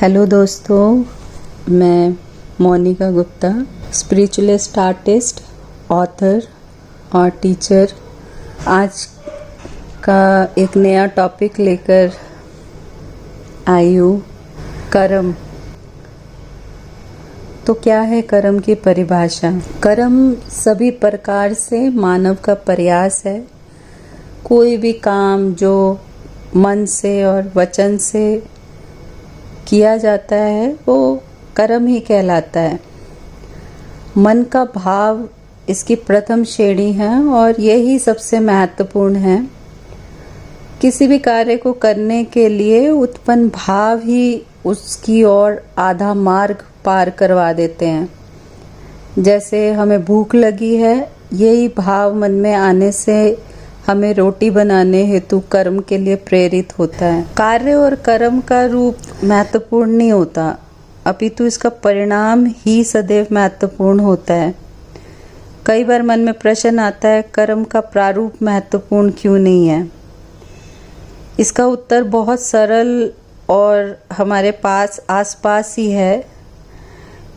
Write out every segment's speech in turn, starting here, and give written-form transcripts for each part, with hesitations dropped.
Hello दोस्तों, मैं Monika Gupta, spiritualist artist, author और टीचर। आज का एक नया टॉपिक लेकर आई हूँ, कर्म। तो क्या है कर्म की परिभाषा? कर्म सभी प्रकार से मानव का प्रयास है। कोई भी काम जो मन से और वचन से किया जाता है वो कर्म ही कहलाता है। मन का भाव इसकी प्रथम श्रेणी है और यही सबसे महत्वपूर्ण है। किसी भी कार्य को करने के लिए उत्पन्न भाव ही उसकी ओर आधा मार्ग पार करवा देते हैं। जैसे हमें भूख लगी है, यही भाव मन में आने से हमें रोटी बनाने हेतु कर्म के लिए प्रेरित होता है। कार्य और कर्म का रूप महत्वपूर्ण नहीं होता, अपितु इसका परिणाम ही सदैव महत्वपूर्ण होता है। कई बार मन में प्रश्न आता है, कर्म का प्रारूप महत्वपूर्ण क्यों नहीं है? इसका उत्तर बहुत सरल और हमारे पास आसपास ही है।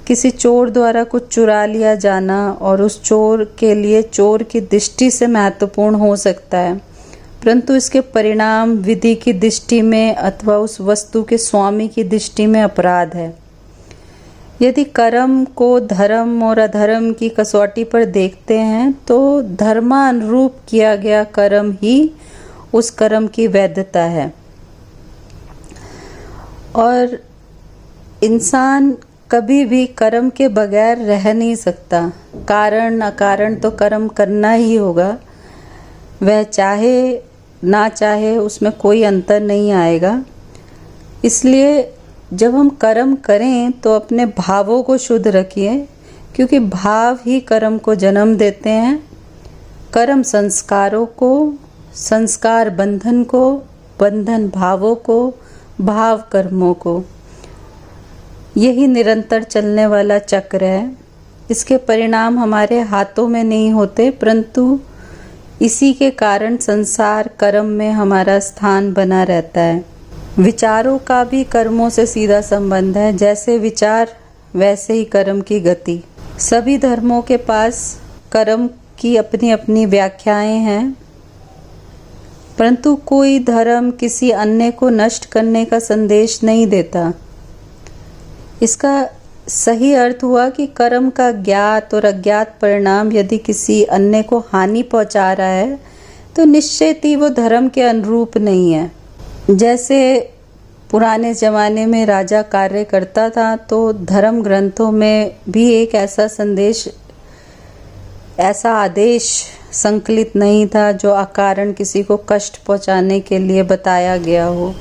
किसी चोर द्वारा कुछ चुरा लिया जाना और उस चोर के लिए चोर की दृष्टि से महत्वपूर्ण हो सकता है, परंतु इसके परिणाम विधि की दृष्टि में अथवा उस वस्तु के स्वामी की दृष्टि में अपराध है। यदि कर्म को धर्म और अधर्म की कसौटी पर देखते हैं तो धर्मानुरूप किया गया कर्म ही उस कर्म की वैधता है। और इंसान कभी भी कर्म के बगैर रह नहीं सकता। कारण अकारण तो कर्म करना ही होगा। वह चाहे ना चाहे उसमें कोई अंतर नहीं आएगा। इसलिए जब हम कर्म करें तो अपने भावों को शुद्ध रखिए, क्योंकि भाव ही कर्म को जन्म देते हैं। कर्म संस्कारों को, संस्कार बंधन को, बंधन भावों को, भाव कर्मों को। यही निरंतर चलने वाला चक्र है। इसके परिणाम हमारे हाथों में नहीं होते, परंतु इसी के कारण संसार कर्म में हमारा स्थान बना रहता है। विचारों का भी कर्मों से सीधा संबंध है। जैसे विचार वैसे ही कर्म की गति। सभी धर्मों के पास कर्म की अपनी अपनी व्याख्याएं हैं, परंतु कोई धर्म किसी अन्य को नष्ट करने का संदेश नहीं देता। इसका सही अर्थ हुआ कि कर्म का ज्ञात और अज्ञात परिणाम यदि किसी अन्य को हानि पहुंचा रहा है तो निश्चित ही वो धर्म के अनुरूप नहीं है। जैसे पुराने ज़माने में राजा कार्य करता था तो धर्म ग्रंथों में भी एक ऐसा संदेश, ऐसा आदेश संकलित नहीं था जो अकारण किसी को कष्ट पहुंचाने के लिए बताया गया हो।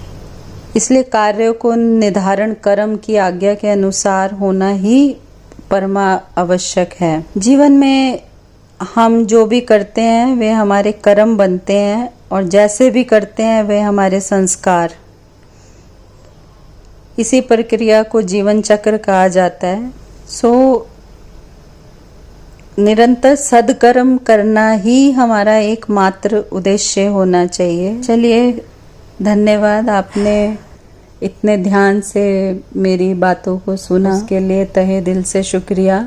इसलिए कार्यों को निर्धारण कर्म की आज्ञा के अनुसार होना ही परमा आवश्यक है। जीवन में हम जो भी करते हैं वे हमारे कर्म बनते हैं और जैसे भी करते हैं वे हमारे संस्कार। इसी प्रक्रिया को जीवन चक्र कहा जाता है। निरंतर सद्कर्म करना ही हमारा एकमात्र उद्देश्य होना चाहिए। चलिए, धन्यवाद, आपने इतने ध्यान से मेरी बातों को सुना, उसके लिए तहे दिल से शुक्रिया।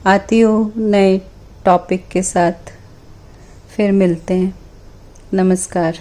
आती हूँ नए टॉपिक के साथ, फिर मिलते हैं। नमस्कार।